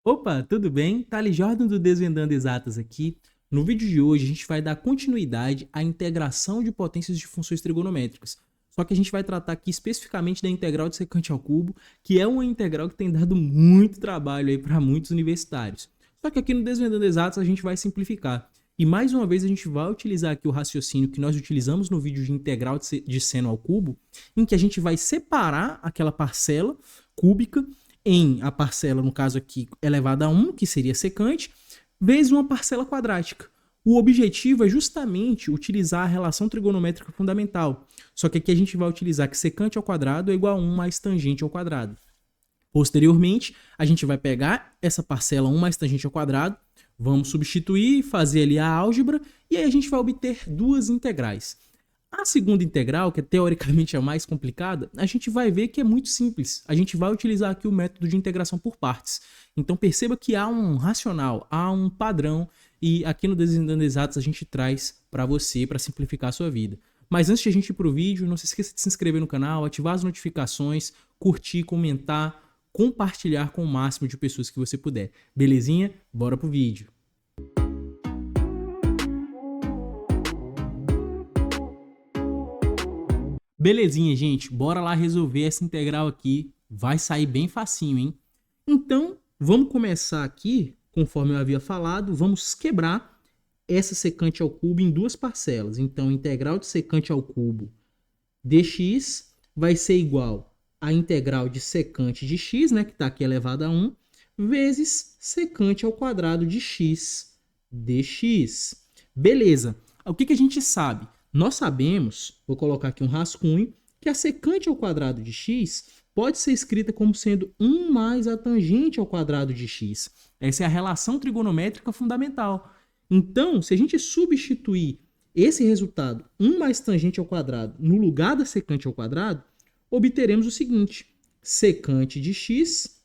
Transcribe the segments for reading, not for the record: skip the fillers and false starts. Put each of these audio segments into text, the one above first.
Opa, tudo bem? Thales Jordan do Desvendando Exatas aqui. No vídeo de hoje a gente vai dar continuidade à integração de potências de funções trigonométricas. Só que a gente vai tratar aqui especificamente da integral de secante ao cubo, que é uma integral que tem dado muito trabalho aí para muitos universitários. Só que aqui no Desvendando Exatas a gente vai simplificar. E mais uma vez a gente vai utilizar aqui o raciocínio que nós utilizamos no vídeo de integral de seno ao cubo, em que a gente vai separar aquela parcela cúbica em a parcela, no caso aqui, elevada a 1, que seria secante, vezes uma parcela quadrática. O objetivo é justamente utilizar a relação trigonométrica fundamental. Só que aqui a gente vai utilizar que secante ao quadrado é igual a 1 mais tangente ao quadrado. Posteriormente, a gente vai pegar essa parcela 1 mais tangente ao quadrado, vamos substituir, fazer ali a álgebra, e aí a gente vai obter duas integrais. A segunda integral, que é teoricamente a mais complicada, a gente vai ver que é muito simples. A gente vai utilizar aqui o método de integração por partes. Então perceba que há um racional, há um padrão, e aqui no Desvendando Exatos a gente traz para você, para simplificar a sua vida. Mas antes de a gente ir para o vídeo, não se esqueça de se inscrever no canal, ativar as notificações, curtir, comentar, compartilhar com o máximo de pessoas que você puder. Belezinha? Bora pro vídeo. Belezinha, gente. Bora lá resolver essa integral aqui. Vai sair bem facinho, hein? Então, vamos começar aqui, conforme eu havia falado, vamos quebrar essa secante ao cubo em duas parcelas. Então, integral de secante ao cubo dx vai ser igual a integral de secante de x, né, que está aqui elevado a 1, vezes secante ao quadrado de x dx. Beleza. O que a gente sabe? Nós sabemos, vou colocar aqui um rascunho, que a secante ao quadrado de x pode ser escrita como sendo 1 mais a tangente ao quadrado de x. Essa é a relação trigonométrica fundamental. Então, se a gente substituir esse resultado, 1 mais tangente ao quadrado, no lugar da secante ao quadrado, obteremos o seguinte: secante de x,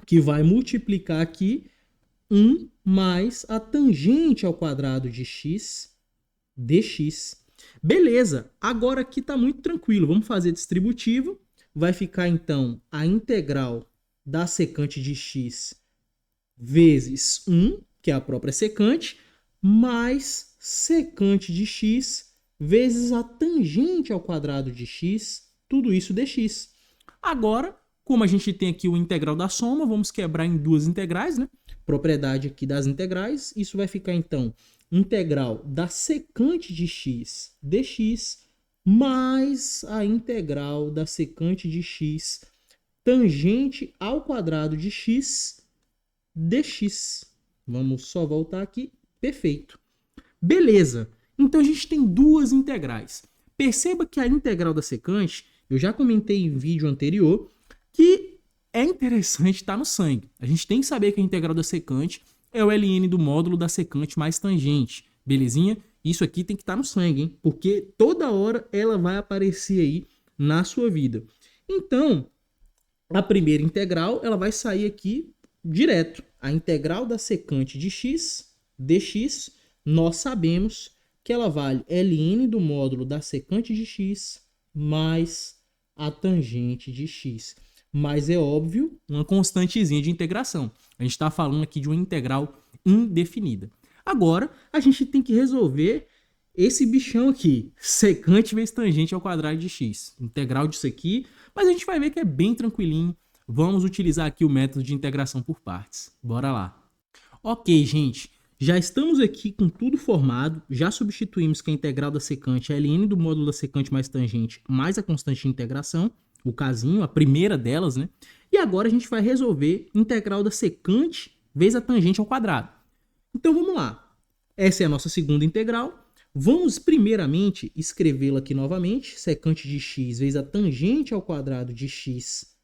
que vai multiplicar aqui 1 mais a tangente ao quadrado de x dx. Beleza, agora aqui está muito tranquilo. Vamos fazer distributivo. Vai ficar, então, a integral da secante de x vezes 1, que é a própria secante, mais secante de x vezes a tangente ao quadrado de x, tudo isso dx. Agora, como a gente tem aqui o integral da soma, vamos quebrar em duas integrais, né? Propriedade aqui das integrais. Isso vai ficar, então, integral da secante de x dx mais a integral da secante de x tangente ao quadrado de x dx. Vamos só voltar aqui. Perfeito. Beleza. Então a gente tem duas integrais. Perceba que a integral da secante, eu já comentei em vídeo anterior, que é interessante estar no sangue. A gente tem que saber que a integral da secante é o ln do módulo da secante mais tangente. Belezinha? Isso aqui tem que estar no sangue, hein? Porque toda hora ela vai aparecer aí na sua vida. Então, a primeira integral, ela vai sair aqui direto. A integral da secante de x dx, nós sabemos que ela vale ln do módulo da secante de x mais a tangente de x. Mas é óbvio, uma constantezinha de integração. A gente está falando aqui de uma integral indefinida. Agora, a gente tem que resolver esse bichão aqui, secante vezes tangente ao quadrado de x. Integral disso aqui, mas a gente vai ver que é bem tranquilinho. Vamos utilizar aqui o método de integração por partes. Bora lá. Ok, gente. Já estamos aqui com tudo formado, já substituímos que a integral da secante é ln do módulo da secante mais tangente mais a constante de integração, o casinho, a primeira delas, né? E agora a gente vai resolver integral da secante vezes a tangente ao quadrado. Então vamos lá. Essa é a nossa segunda integral. Vamos primeiramente escrevê-la aqui novamente, secante de x vezes a tangente ao quadrado de x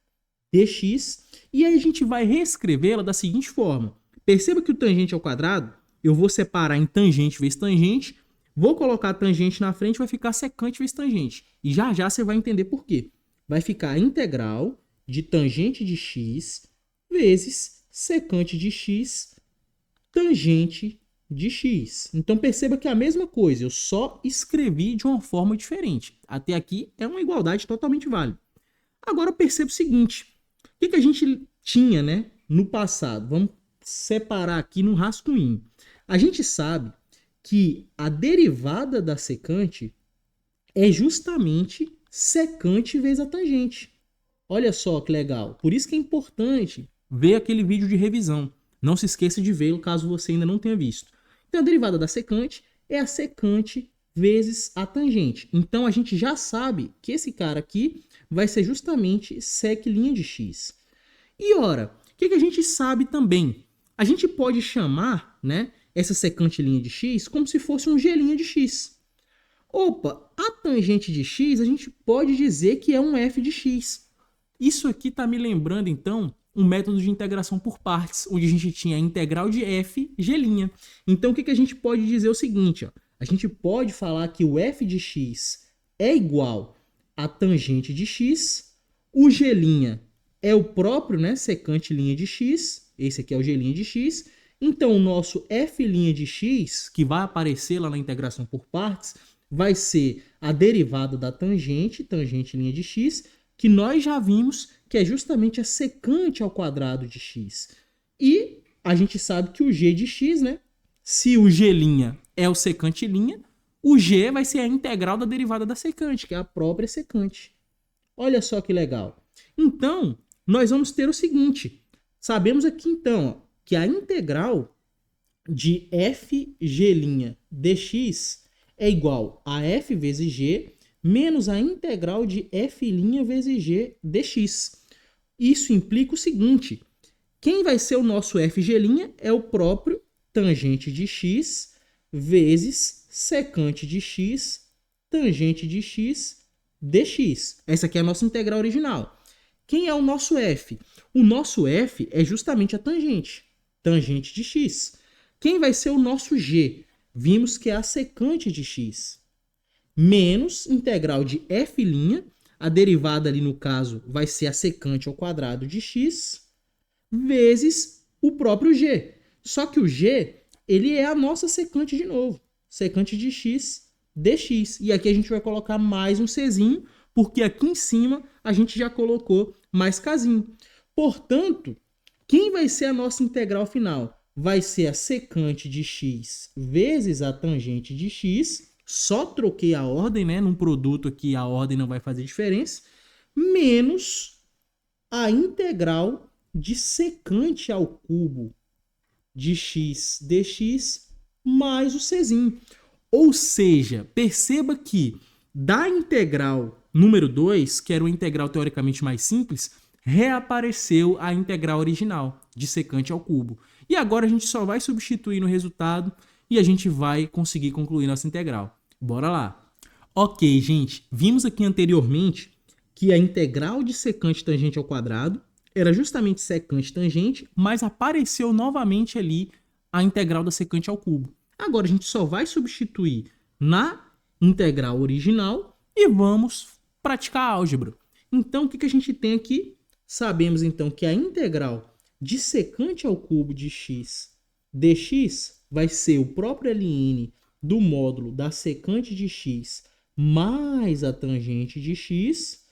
dx, e aí a gente vai reescrevê-la da seguinte forma. Perceba que o tangente ao quadrado, eu vou separar em tangente vezes tangente, vou colocar a tangente na frente, vai ficar secante vezes tangente. E já já você vai entender por quê. Vai ficar a integral de tangente de x vezes secante de x tangente de x. Então perceba que é a mesma coisa, eu só escrevi de uma forma diferente. Até aqui é uma igualdade totalmente válida. Agora perceba o seguinte, o que a gente tinha, né, no passado? Vamos separar aqui no rascunho. A gente sabe que a derivada da secante é justamente secante vezes a tangente. Olha só que legal. Por isso que é importante ver aquele vídeo de revisão. Não se esqueça de vê-lo caso você ainda não tenha visto. Então a derivada da secante é a secante vezes a tangente. Então a gente já sabe que esse cara aqui vai ser justamente sec' de x. E ora, o que a gente sabe também? A gente pode chamar, né, essa secante de x como se fosse um g' de x. Opa, a tangente de x a gente pode dizer que é um f de x. Isso aqui está me lembrando, então, um método de integração por partes, onde a gente tinha a integral de f, g'. Então, o que a gente pode dizer é o seguinte, ó, a gente pode falar que o f de x é igual a tangente de x, o g' é o próprio, né, secante' de x, esse aqui é o g' de x, então o nosso f' de x, que vai aparecer lá na integração por partes, vai ser a derivada da tangente, tangente' de x, que nós já vimos que é justamente a secante ao quadrado de x. E a gente sabe que o g de x, né? Se o g' é o secante', o g vai ser a integral da derivada da secante, que é a própria secante. Olha só que legal. Então, nós vamos ter o seguinte. Sabemos aqui, então, ó, que a integral de fg' dx é igual a f vezes g menos a integral de f' vezes g dx. Isso implica o seguinte, quem vai ser o nosso fg' é o próprio tangente de x vezes secante de x, tangente de x, dx. Essa aqui é a nossa integral original. Quem é o nosso f? O nosso f é justamente a tangente, tangente de x. Quem vai ser o nosso g? Vimos que é a secante de x. Menos integral de f', a derivada ali no caso vai ser a secante ao quadrado de x, vezes o próprio g. Só que o g, ele é a nossa secante de novo, secante de x dx. E aqui a gente vai colocar mais um czinho, porque aqui em cima a gente já colocou mais kzinho. Portanto, quem vai ser a nossa integral final? Vai ser a secante de x vezes a tangente de x, só troquei a ordem, né? Num produto aqui a ordem não vai fazer diferença, menos a integral de secante ao cubo de x dx mais o czinho. Ou seja, perceba que da integral número 2, que era uma integral teoricamente mais simples, reapareceu a integral original de secante ao cubo. E agora a gente só vai substituir no resultado e a gente vai conseguir concluir nossa integral. Bora lá. Ok, gente, vimos aqui anteriormente que a integral de secante tangente ao quadrado era justamente secante tangente, mas apareceu novamente ali a integral da secante ao cubo. Agora a gente só vai substituir na integral original e vamos praticar a álgebra. Então, o que a gente tem aqui? Sabemos então que a integral de secante ao cubo de x dx vai ser o próprio ln do módulo da secante de x mais a tangente de x.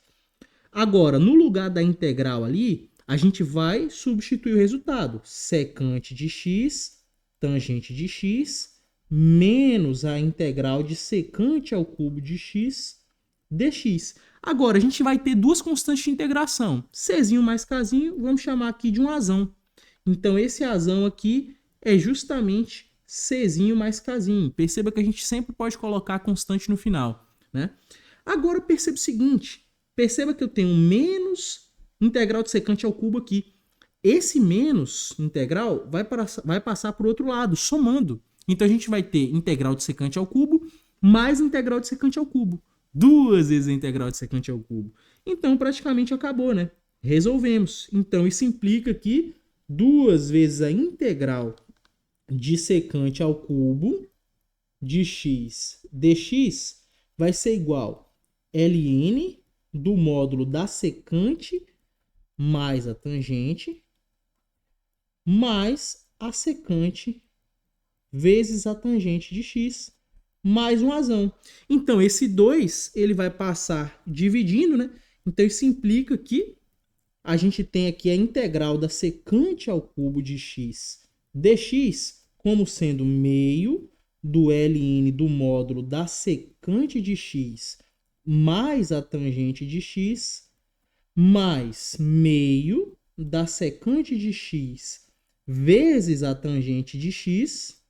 Agora, no lugar da integral ali, a gente vai substituir o resultado. Secante de x, tangente de x, menos a integral de secante ao cubo de x dx. Agora, a gente vai ter duas constantes de integração. Czinho mais kzinho, vamos chamar aqui de um azão. Então, esse azão aqui é justamente czinho mais kzinho. Perceba que a gente sempre pode colocar a constante no final, né? Agora, perceba o seguinte. Perceba que eu tenho menos integral de secante ao cubo aqui. Esse menos integral vai passar para o outro lado, somando. Então, a gente vai ter integral de secante ao cubo mais integral de secante ao cubo. Duas vezes a integral de secante ao cubo. Então, praticamente acabou, né? Resolvemos. Então, isso implica que duas vezes a integral de secante ao cubo de x dx vai ser igual a ln do módulo da secante mais a tangente mais a secante vezes a tangente de x mais um azão. Então, esse 2 ele vai passar dividindo, né? Então, isso implica que a gente tem aqui a integral da secante ao cubo de x dx como sendo meio do ln do módulo da secante de x mais a tangente de x, mais meio da secante de x vezes a tangente de x,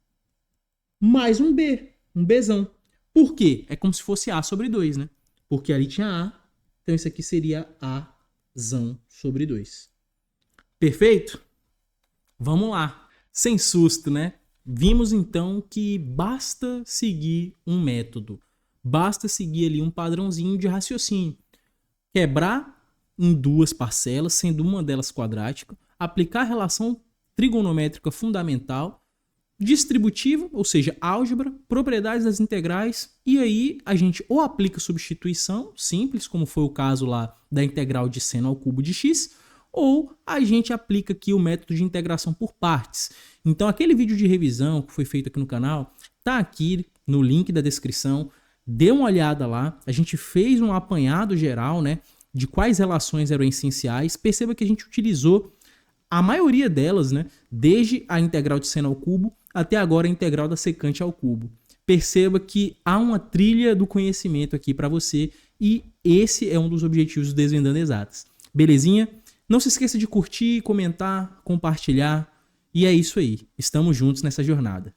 mais um b, um bzão. Por quê? É como se fosse a sobre 2, né? Porque ali tinha a, então isso aqui seria azão sobre 2. Perfeito? Vamos lá. Sem susto, né? Vimos então que basta seguir um método. Basta seguir ali um padrãozinho de raciocínio. Quebrar em duas parcelas, sendo uma delas quadrática, aplicar a relação trigonométrica fundamental, distributiva, ou seja, álgebra, propriedades das integrais, e aí a gente ou aplica substituição simples, como foi o caso lá da integral de seno ao cubo de x, ou a gente aplica aqui o método de integração por partes. Então aquele vídeo de revisão que foi feito aqui no canal, tá aqui no link da descrição, dê uma olhada lá, a gente fez um apanhado geral, né, de quais relações eram essenciais. Perceba que a gente utilizou a maioria delas, né, desde a integral de seno ao cubo até agora a integral da secante ao cubo. Perceba que há uma trilha do conhecimento aqui para você e esse é um dos objetivos do Desvendando Exatas. Belezinha? Não se esqueça de curtir, comentar, compartilhar e é isso aí. Estamos juntos nessa jornada.